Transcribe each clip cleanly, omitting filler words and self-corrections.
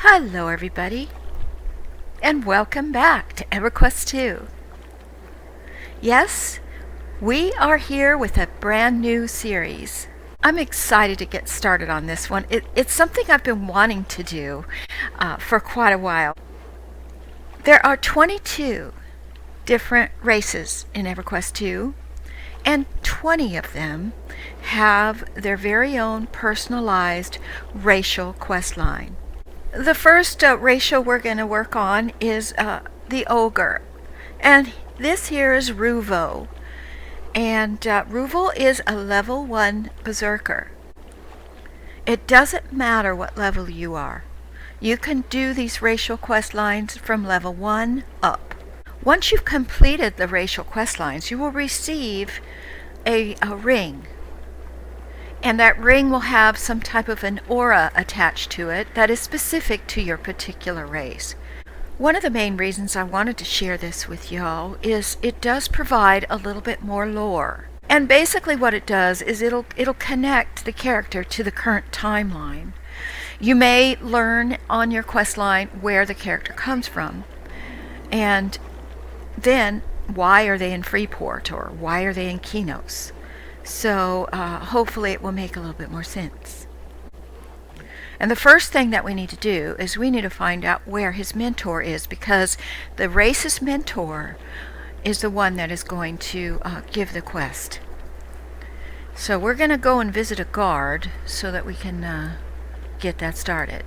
Hello everybody, and welcome back to Everquest 2. Yes, we are here with a brand new series. I'm excited to get started on this one. It's something I've been wanting to do for quite a while. There are 22 different races in Everquest 2, and 20 of them have their very own personalized racial quest line. The first racial we're going to work on is the Ogre. And this here is Ruvo. And Ruvo is a level 1 berserker. It doesn't matter what level you are. You can do these racial quest lines from level 1 up. Once you've completed the racial quest lines, you will receive a ring. And that ring will have some type of an aura attached to it that is specific to your particular race. One of the main reasons I wanted to share this with y'all is it does provide a little bit more lore. And basically what it does is it'll connect the character to the current timeline. You may learn on your quest line where the character comes from. And then why are they in Freeport, or why are they in Kinos? So hopefully it will make a little bit more sense. And the first thing that we need to do is we need to find out where his mentor is, because the race's mentor is the one that is going to give the quest. So we're going to go and visit a guard so that we can get that started.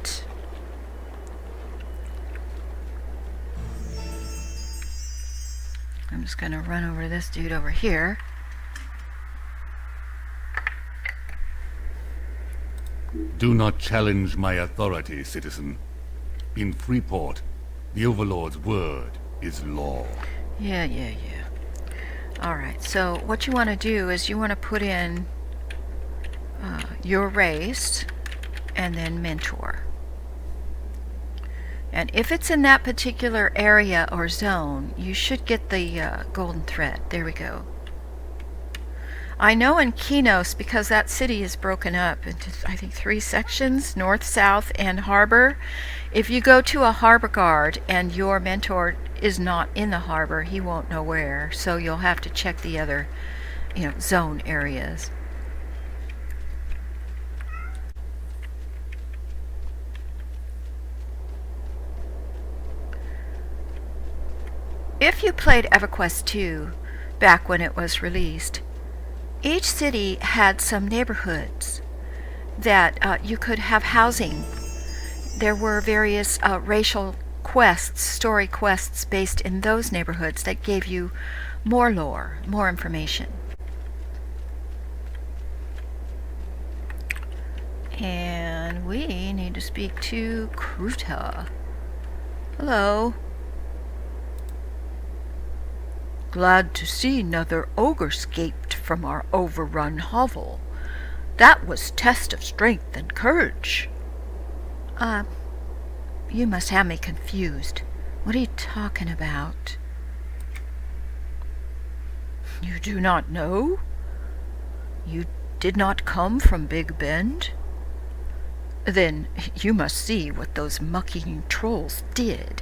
I'm just going to run over to this dude over here. Do not challenge my authority, citizen. In Freeport, the Overlord's word is law. Yeah. Alright, so what you want to do is you want to put in your race and then mentor. And if it's in that particular area or zone, you should get the golden thread. There we go. I know in Kinos, because that city is broken up into, I think, 3 sections, north, south, and harbor. If you go to a harbor guard and your mentor is not in the harbor, he won't know where. So you'll have to check the other, zone areas. If you played Everquest 2 back when it was released, each city had some neighborhoods that you could have housing. There were various racial quests, story quests based in those neighborhoods that gave you more lore, more information. And we need to speak to Kruta. Hello. Glad to see another ogre escaped from our overrun hovel. That was test of strength and courage. You must have me confused. What are you talking about? You do not know? You did not come from Big Bend? Then you must see what those mucking trolls did.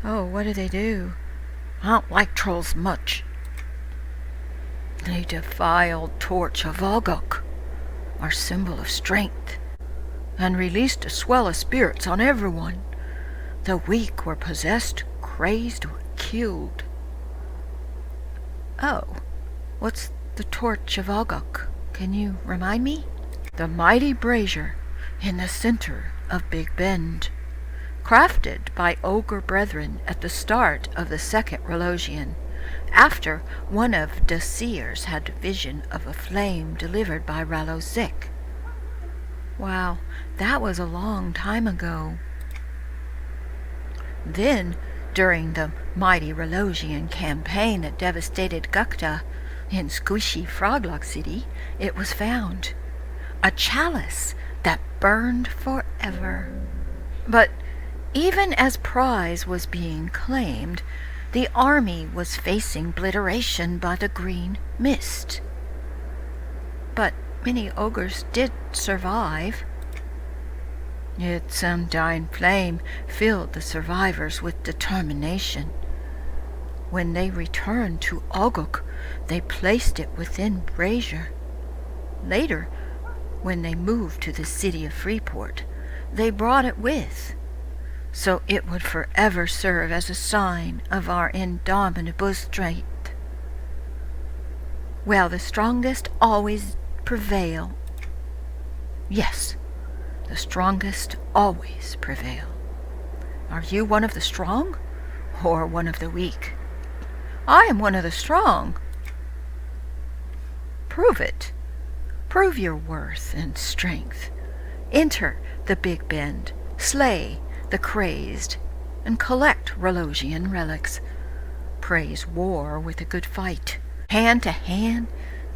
Oh, what did they do? I don't like trolls much. They defiled Torch of Ogre, our symbol of strength, and released a swell of spirits on everyone. The weak were possessed, crazed, or killed. Oh, what's the Torch of Ogre? Can you remind me? The mighty brazier in the center of Big Bend, crafted by Ogre brethren at the start of the Second Relosian, after one of the seers had vision of a flame delivered by Ralozik. Wow, that was a long time ago. Then, during the mighty Relosian campaign that devastated Gukta in squishy Froglock City, it was found. A chalice that burned forever. But even as prize was being claimed, the army was facing obliteration by the green mist. But many ogres did survive. Its undying flame filled the survivors with determination. When they returned to Ogre, they placed it within brazier. Later, when they moved to the city of Freeport, they brought it with, so it would forever serve as a sign of our indomitable strength. Well, the strongest always prevail. Yes, the strongest always prevail. Are you one of the strong, or one of the weak? I am one of the strong. Prove it. Prove your worth and strength. Enter the Big Bend, slay the crazed, and collect Relosian relics. Praise war with a good fight. Hand to hand,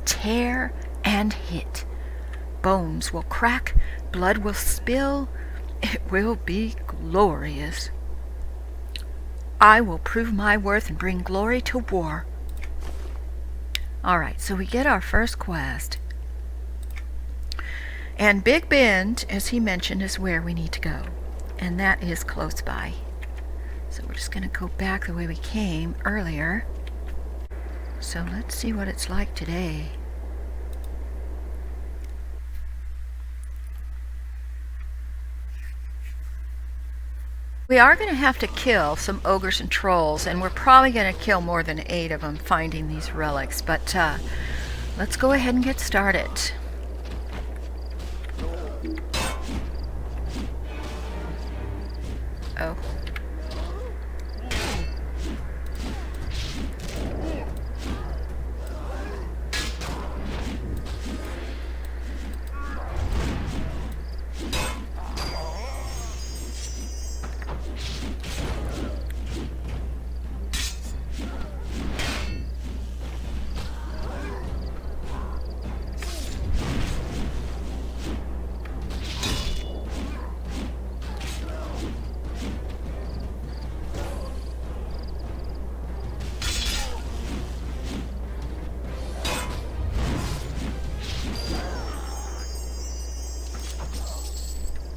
tear and hit. Bones will crack, blood will spill. It will be glorious. I will prove my worth and bring glory to war. Alright, so we get our first quest. And Big Bend, as he mentioned, is where we need to go. And that is close by. So we're just going to go back the way we came earlier. So let's see what it's like today. We are going to have to kill some ogres and trolls, and we're probably going to kill more than 8 of them finding these relics, but let's go ahead and get started. Oh.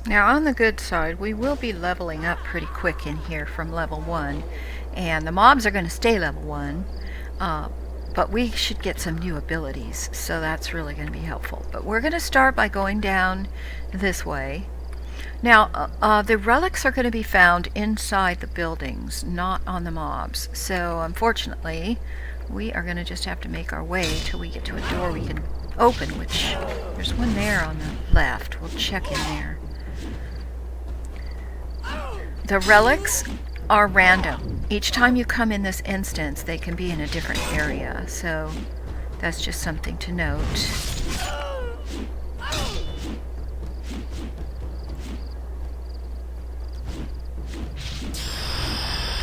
Now on the good side, we will be leveling up pretty quick in here from level 1, and the mobs are going to stay level 1, but we should get some new abilities, so that's really going to be helpful. But we're going to start by going down this way. Now, the relics are going to be found inside the buildings, not on the mobs, so unfortunately, we are going to just have to make our way till we get to a door we can open, which there's one there on the left. We'll check in there. The relics are random. Each time you come in this instance, they can be in a different area, so that's just something to note.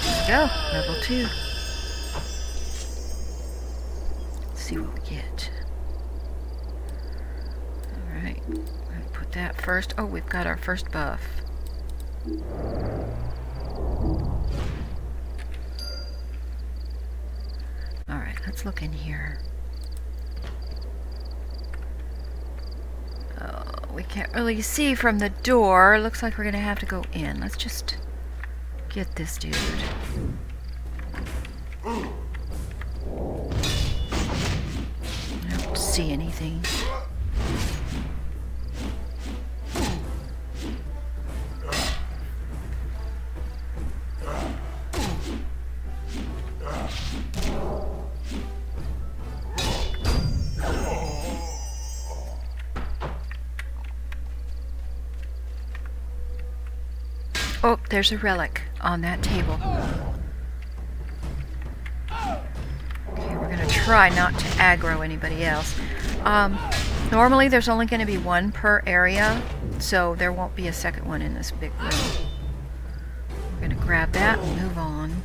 There we go, level 2. Let's see what we get. Alright, I'm going to put that first. Oh, we've got our first buff. Alright, let's look in here. We can't really see from the door. Looks like we're going to have to go in. Let's just get this dude. I don't see anything. Oh, there's a relic on that table. Okay, we're going to try not to aggro anybody else. Normally there's only going to be one per area, so there won't be a second one in this big room. We're going to grab that and move on.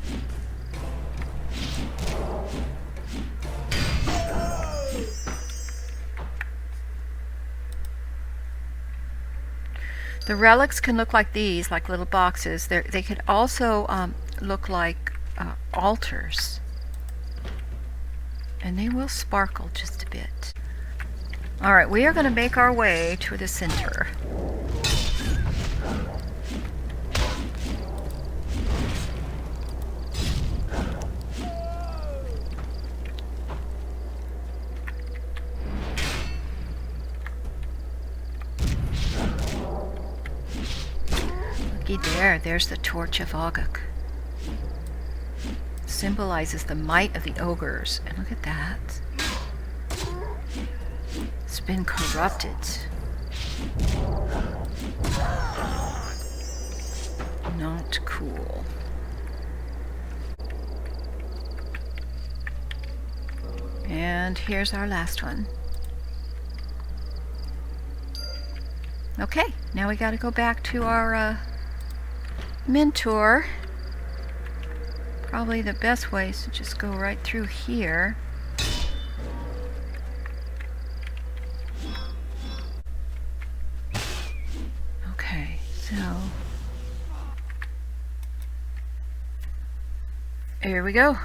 The relics can look like these, like little boxes. They could also look like altars. And they will sparkle just a bit. Alright, we are going to make our way to the center. looky there, there's the torch of Ogre. Symbolizes the might of the ogres. And look at that. It's been corrupted. Not cool. And here's our last one. Okay, now we gotta go back to our mentor. Probably the best way is to just go right through here. Okay, so here we go.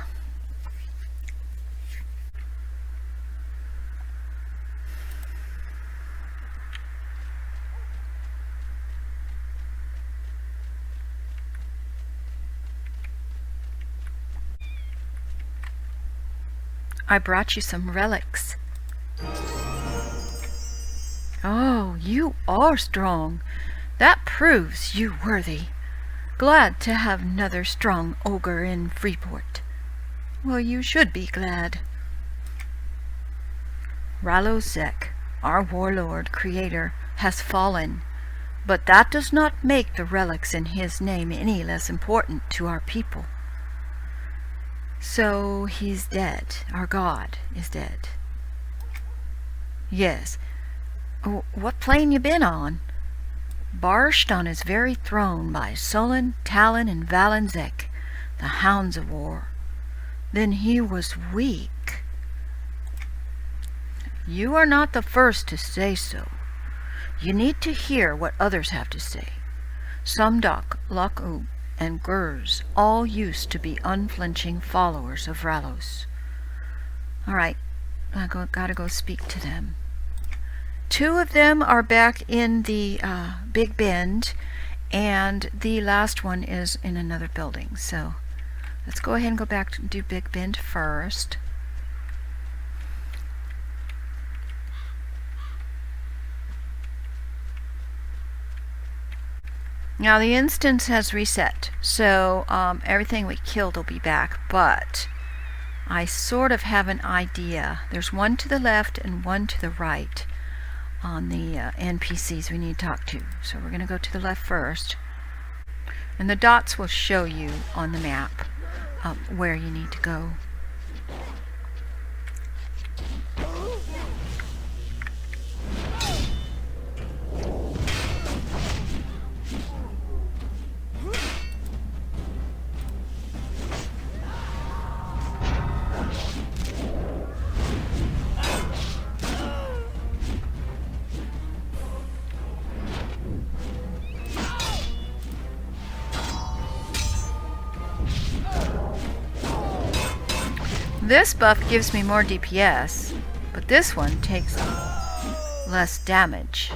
I brought you some relics. Oh, you are strong. That proves you worthy. Glad to have another strong ogre in Freeport. Well, you should be glad. Ralo Zek, our warlord creator, has fallen, but that does not make the relics in his name any less important to our people. So he's dead. Our god is dead. Yes. What plane you been on? Barshed on his very throne by Solon, Talon, and Valenzek, the hounds of war. Then he was weak. You are not the first to say so. You need to hear what others have to say. Sumdok, Lok-Ub, and Gurs all used to be unflinching followers of Ralos. Alright, gotta go speak to them. 2 of them are back in the Big Bend, and the last one is in another building. So let's go ahead and go back to do Big Bend first. Now the instance has reset, so everything we killed will be back, but I sort of have an idea. There's one to the left and one to the right on the NPCs we need to talk to. So we're going to go to the left first, and the dots will show you on the map where you need to go. This buff gives me more DPS, but this one takes less damage.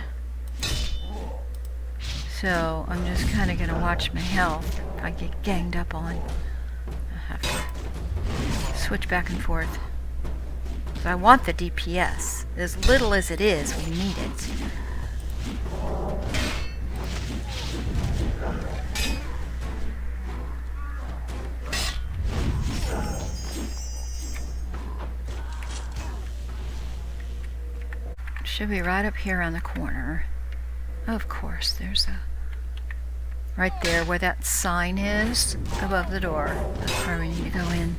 So I'm just kind of going to watch my health. If I get ganged up on, I have to switch back and forth. So I want the DPS. As little as it is, we need it. Should be right up here on the corner. Of course, there's a... right there where that sign is, above the door. That's where we need to go in.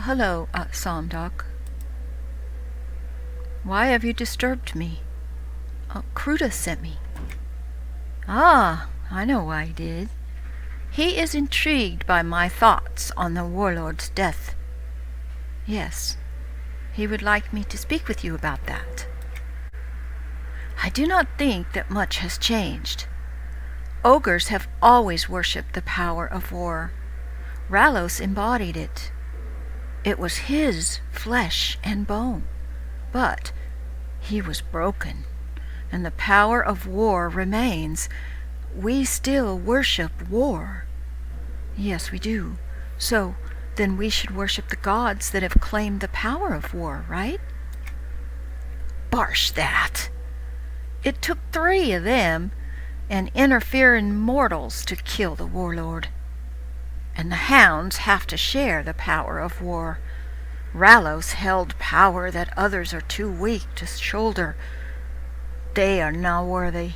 Hello, Somdok. Why have you disturbed me? Kruta sent me. Ah, I know why he did. He is intrigued by my thoughts on the warlord's death. Yes, he would like me to speak with you about that. I do not think that much has changed. Ogres have always worshipped the power of war. Ralos embodied it. It was his flesh and bone. But he was broken, and the power of war remains. We still worship war. Yes, we do. So then we should worship the gods that have claimed the power of war, right? Barsh that! It took 3 of them and interfering mortals to kill the warlord. And the hounds have to share the power of war. Ralos held power that others are too weak to shoulder. They are not worthy.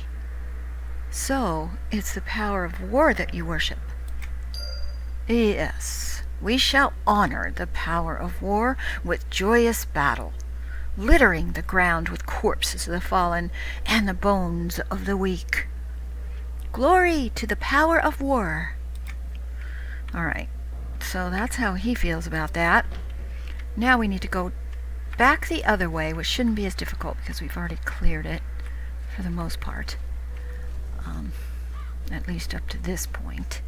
So, it's the power of war that you worship. Yes, we shall honor the power of war with joyous battle, littering the ground with corpses of the fallen and the bones of the weak. Glory to the power of war. Alright, so that's how he feels about that. Now we need to go back the other way, which shouldn't be as difficult because we've already cleared it for the most part. At least up to this point.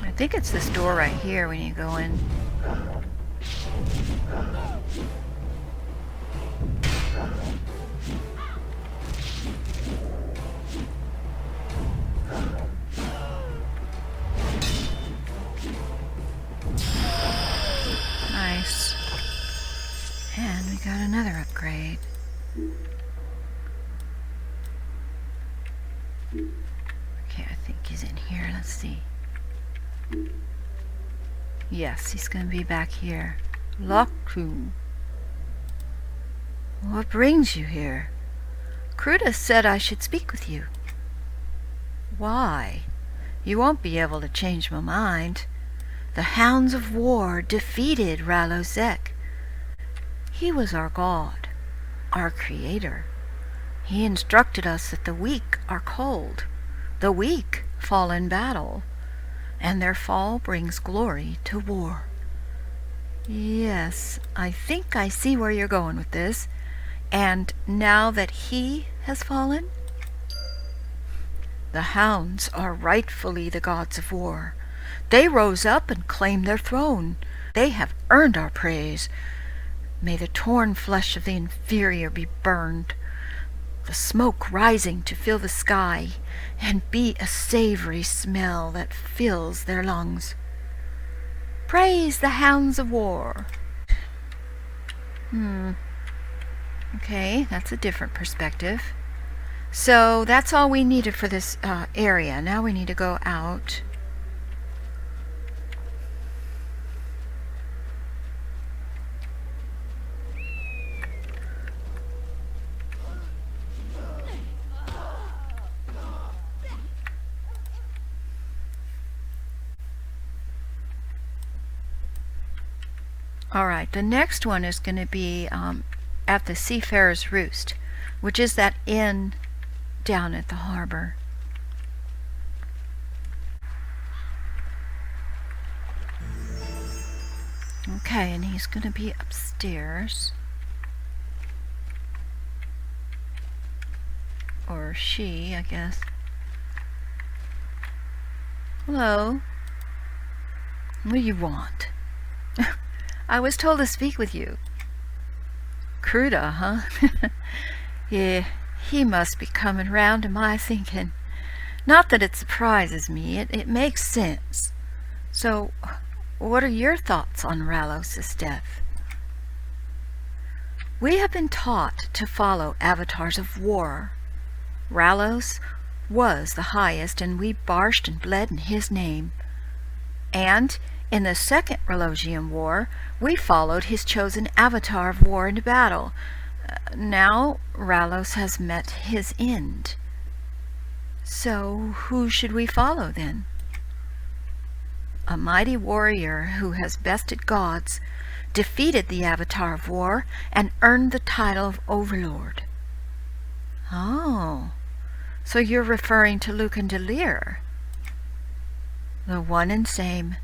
I think it's this door right here when you go in. Nice. And we got another upgrade. Okay, I think he's in here. Let's see. Yes, he's going to be back here. Lokku. What brings you here? Kruta said I should speak with you. Why? You won't be able to change my mind. The Hounds of War defeated Ralozek. He was our god, our creator. He instructed us that the weak are cold. The weak fall in battle, and their fall brings glory to war. Yes, I think I see where you're going with this. And now that he has fallen, the hounds are rightfully the gods of war. They rose up and claimed their throne. They have earned our praise. May the torn flesh of the inferior be burned, the smoke rising to fill the sky, and be a savory smell that fills their lungs. Praise the Hounds of War. Okay, that's a different perspective. So that's all we needed for this area. Now we need to go out. Alright, the next one is going to be at the Seafarer's Roost, which is that inn down at the harbor. Okay, and he's going to be upstairs. Or she, I guess. Hello. What do you want? I was told to speak with you. Kruta, huh? Yeah, he must be coming round to my thinking. Not that it surprises me, it makes sense. So, what are your thoughts on Ralos' death? We have been taught to follow avatars of war. Ralos was the highest, and we barshed and bled in his name. And in the Second Ralogian War, we followed his chosen avatar of war into battle, Now Ralos has met his end. So who should we follow then? A mighty warrior who has bested gods, defeated the Avatar of War, and earned the title of Overlord. Oh, so you're referring to Lucan de Lear? The one and same.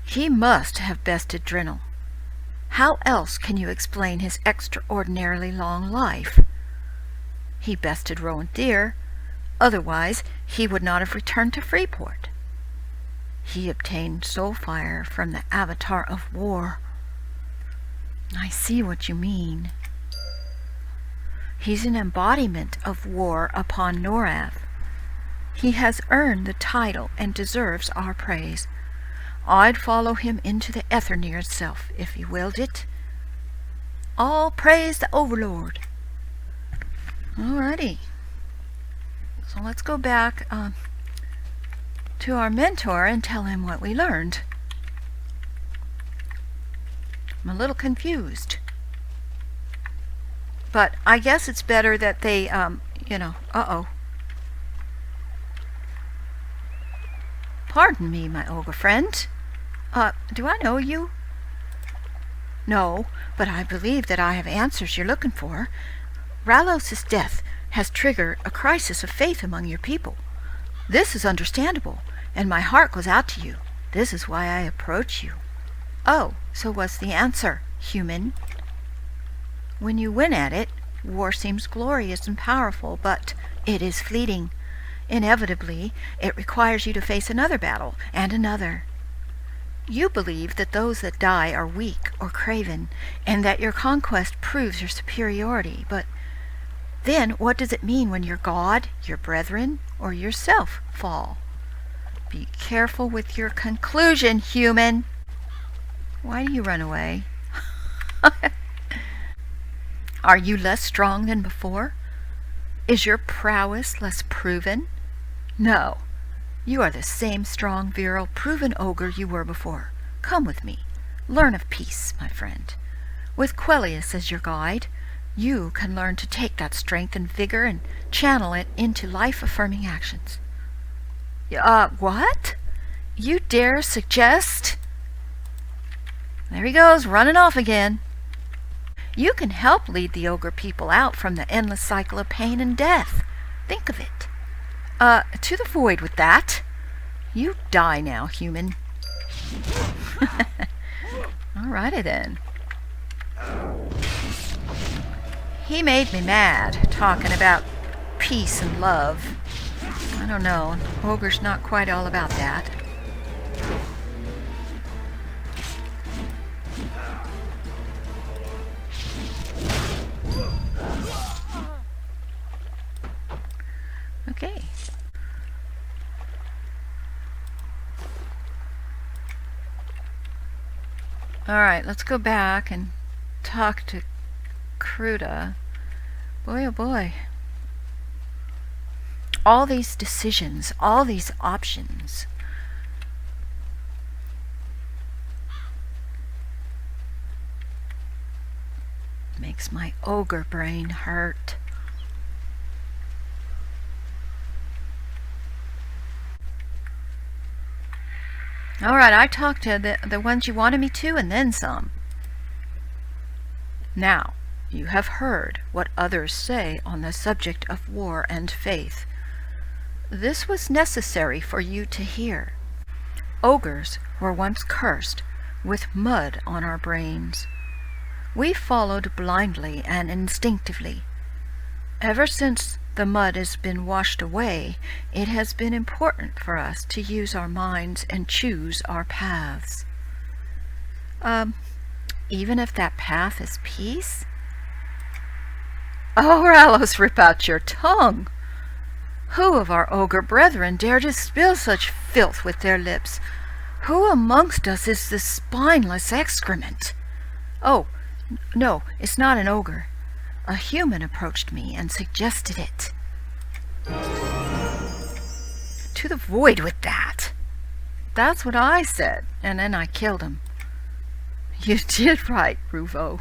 He must have bested Drinnel. How else can you explain his extraordinarily long life? He bested Rowan Deer, otherwise he would not have returned to Freeport. He obtained Soulfire from the Avatar of War. I see what you mean. He's an embodiment of war upon Norath. He has earned the title and deserves our praise. I'd follow him into the ether near itself, if he willed it. All praise the Overlord. Alrighty. So let's go back to our mentor and tell him what we learned. I'm a little confused. But I guess it's better that they, uh-oh. Pardon me, my ogre friend. Do I know you? No, but I believe that I have answers you're looking for. Ralos' death has triggered a crisis of faith among your people. This is understandable, and my heart goes out to you. This is why I approach you. Oh, so what's the answer, human? When you win at it, war seems glorious and powerful, but it is fleeting. Inevitably, it requires you to face another battle, and another. You believe that those that die are weak or craven, and that your conquest proves your superiority, but then what does it mean when your god, your brethren, or yourself fall? Be careful with your conclusion, human. Why do you run away? Are you less strong than before? Is your prowess less proven? No. You are the same strong, virile, proven ogre you were before. Come with me. Learn of peace, my friend. With Quellius as your guide, you can learn to take that strength and vigor and channel it into life-affirming actions. What? You dare suggest? There he goes, running off again. You can help lead the ogre people out from the endless cycle of pain and death. Think of it. To the void with that. You die now, human. Alrighty then. He made me mad, talking about peace and love. I don't know, Ogre's not quite all about that. Okay. Alright, let's go back and talk to Kruda. Boy, oh boy. All these decisions, all these options. Makes my ogre brain hurt. Alright, I talked to the ones you wanted me to, and then some. Now, you have heard what others say on the subject of war and faith. This was necessary for you to hear. Ogres were once cursed with mud on our brains. We followed blindly and instinctively. Ever since the mud has been washed away, it has been important for us to use our minds and choose our paths. Even if that path is peace? Oh, Ralos, rip out your tongue! Who of our ogre brethren dare to spill such filth with their lips? Who amongst us is this spineless excrement? Oh, no, it's not an ogre. A human approached me and suggested it. To the void with that. That's what I said, and then I killed him. You did right, Ruvo.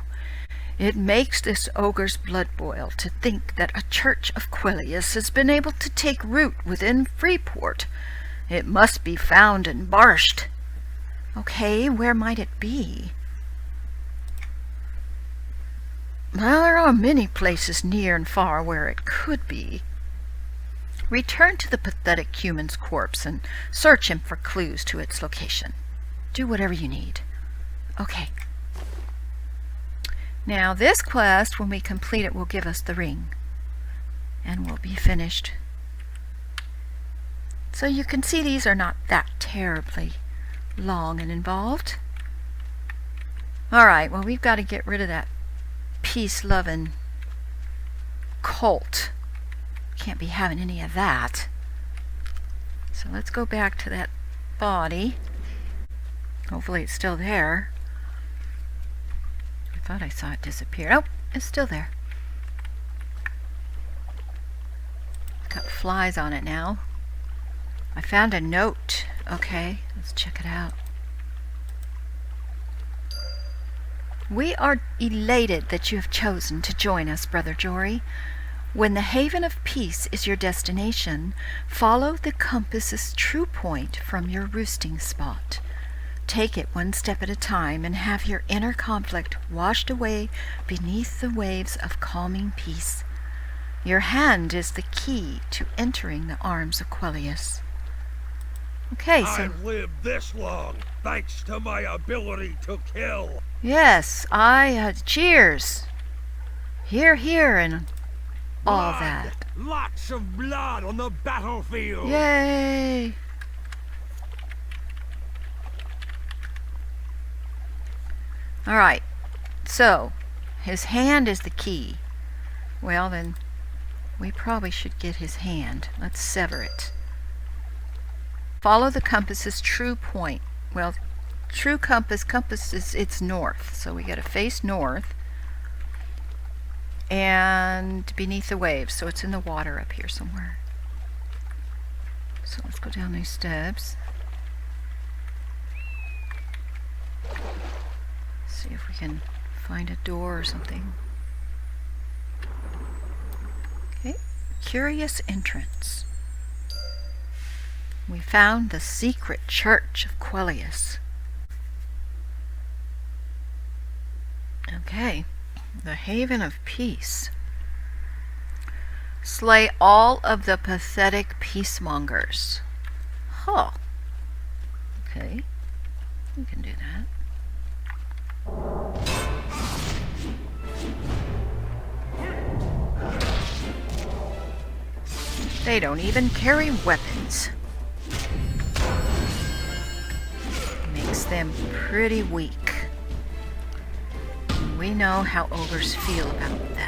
It makes this ogre's blood boil to think that a church of Quellius has been able to take root within Freeport. It must be found and barshed. Okay, where might it be? Well, there are many places near and far where it could be. Return to the pathetic human's corpse and search him for clues to its location. Do whatever you need. Okay. Now, this quest, when we complete it, will give us the ring. And we'll be finished. So you can see these are not that terribly long and involved. Alright, well, we've got to get rid of that peace-loving cult. Can't be having any of that. So let's go back to that body. Hopefully it's still there. I thought I saw it disappear. Oh, it's still there. Got flies on it now. I found a note. Okay, let's check it out. We are elated that you have chosen to join us, Brother Jory. When the haven of peace is your destination, follow the compass's true point from your roosting spot. Take it one step at a time and have your inner conflict washed away beneath the waves of calming peace. Your hand is the key to entering the arms of Quellius. Okay, so... I've lived this long, thanks to my ability to kill. Yes, cheers. Hear, hear, and all that. Lots of blood on the battlefield. Yay! Alright, so, his hand is the key. Well, then, we probably should get his hand. Let's sever it. Follow the compass's true point. Well, true compass is it's north, so we got to face north and beneath the waves, so it's in the water up here somewhere. So let's go down these steps. See if we can find a door or something. Okay, curious entrance. We found the secret church of Quellius. Okay, the haven of peace. Slay all of the pathetic peacemongers. Huh. Okay, we can do that. They don't even carry weapons. Makes them pretty weak. We know how ogres feel about that.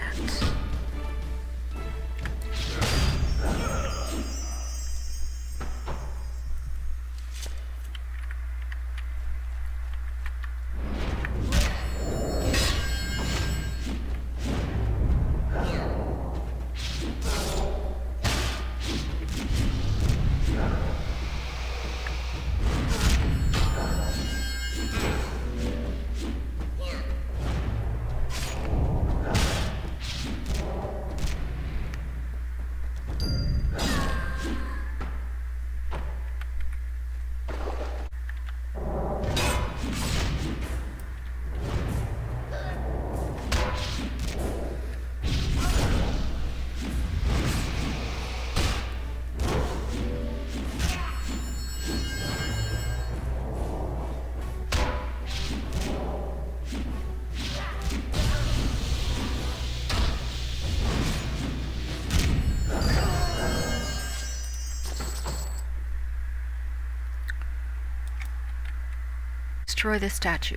Destroy the statue.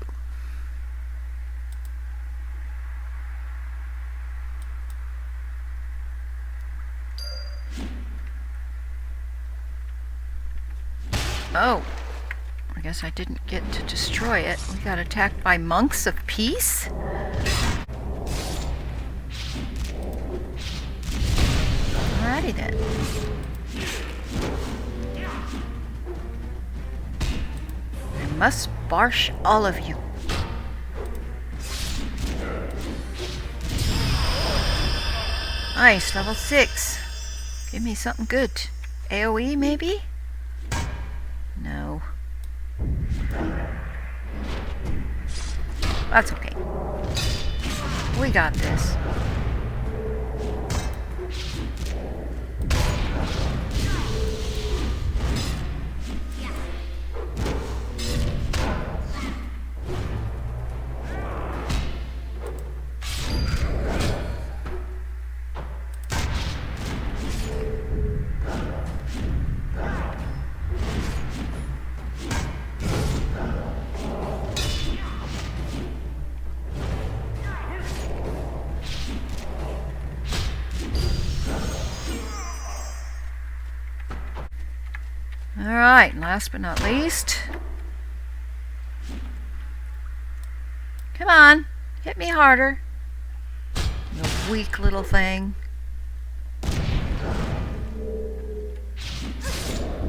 Oh, I guess I didn't get to destroy it. We got attacked by monks of peace? Alrighty then. I must barsh all of you. Nice, level 6. Give me something good. AoE maybe? No. That's okay. We got this. Alright, last but not least. Come on, hit me harder. You weak little thing.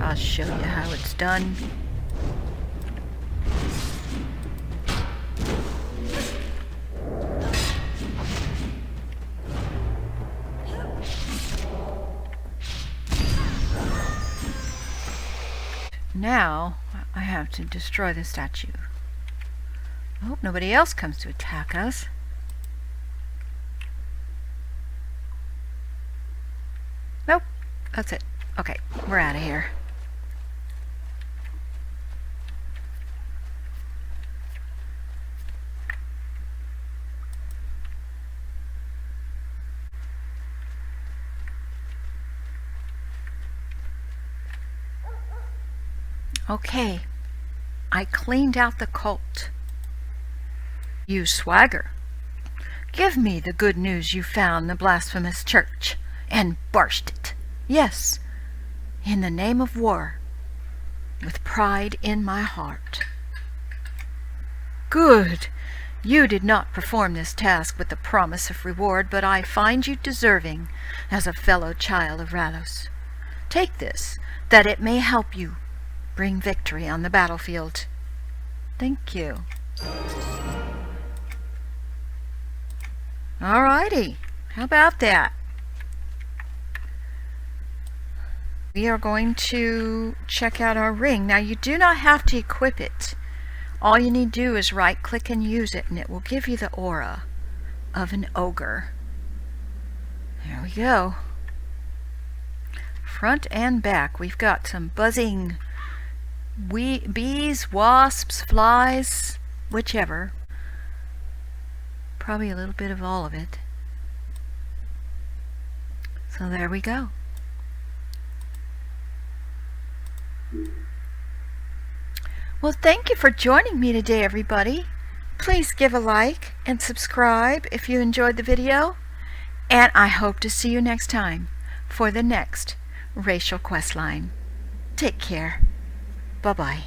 I'll show you how it's done. Now, I have to destroy the statue. I hope nobody else comes to attack us. Nope, that's it. Okay, we're out of here. Okay, I cleaned out the cult. You swagger. Give me the good news you found the blasphemous church and burst it. Yes, in the name of war, with pride in my heart. Good. You did not perform this task with the promise of reward, but I find you deserving as a fellow child of Ralos. Take this, that it may help you bring victory on the battlefield. Thank you. Alrighty, how about that? We are going to check out our ring. Now you do not have to equip it. All you need to do is right click and use it, and it will give you the aura of an ogre. There we go. Front and back, we've got some buzzing bees, wasps, flies, whichever. Probably a little bit of all of it. So there we go. Well, thank you for joining me today, everybody. Please give a like and subscribe if you enjoyed the video. And I hope to see you next time for the next Racial Questline. Take care. Bye-bye.